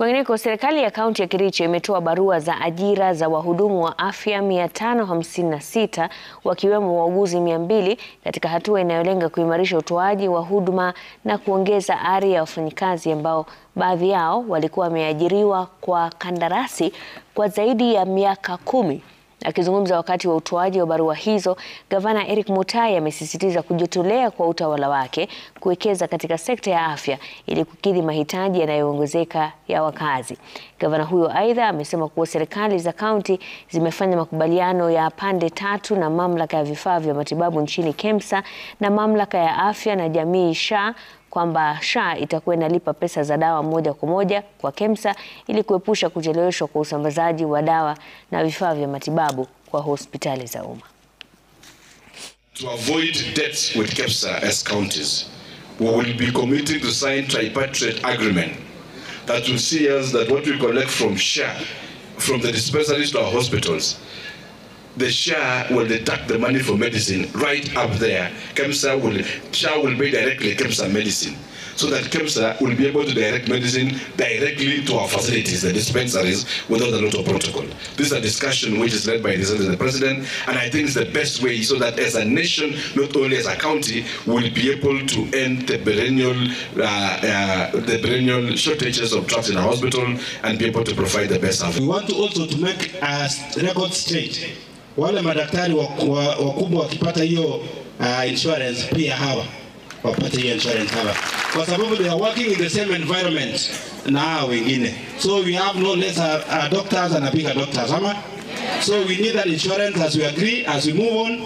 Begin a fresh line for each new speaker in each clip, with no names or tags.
Kwingineko, serikali ya kaunti ya Kericho imetoa barua za ajira za wahudumu wa afya 556 wakiwemo wauguzi 200 katika hatua inayolenga kuimarisha utoaji wa huduma na kuongeza ari ya wafanyikazi ambao baadhi yao walikuwa wameajiriwa kwa kandarasi kwa zaidi ya miaka 10. Akizungumza wakati wa utoaji wa barua hizo, Gavana Eric Mutai amesisitiza kujitolea kwa utawala wake kuwekeza katika sekta ya afya ili kukidhi mahitaji yanayoongezeka ya wakazi. Gavana huyo aidha amesema kuwa serikali za kaunti zimefanya makubaliano ya pande tatu na mamlaka ya vifaa vya matibabu nchini KEMSA na mamlaka ya afya na jamii SHA kwamba SHA itakuwa inalipa pesa za dawa moja kwa moja kwa KEMSA ili kuepusha kucheleweshwa kwa usambazaji wa dawa na vifaa vya matibabu kwa hospitali za umma.
To avoid debts with KEMSA as counties, we will be committing to sign tripartite agreement that will see us that what we collect from SHA, from the dispensaries to our hospitals, the SHA will deduct the money for medicine right up there. SHA will pay directly KEMSA medicine, so that KEMSA will be able to direct medicine directly to our facilities, the dispensaries, without a lot of protocol. This is a discussion which is led by the President, and I think it's the best way so that as a nation, not only as a county, we'll be able to end the perennial shortages of drugs in our hospital and be able to provide the best service.
We want to also to make a record straight. Wale madaktari wakubwa wakipata hiyo insurance pia hawa wapate hiyo insurance hawa, kwa sababu they are working in the same environment na wengine. So we have no less doctors and a bigger doctors, ama? So we need that insurance as we agree, as we move on.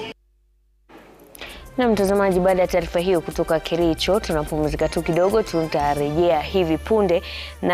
Na mtazamaji, baada ya taarifa hiyo kutoka Kericho, tunapumzika tu kidogo, tutarejea hivi punde na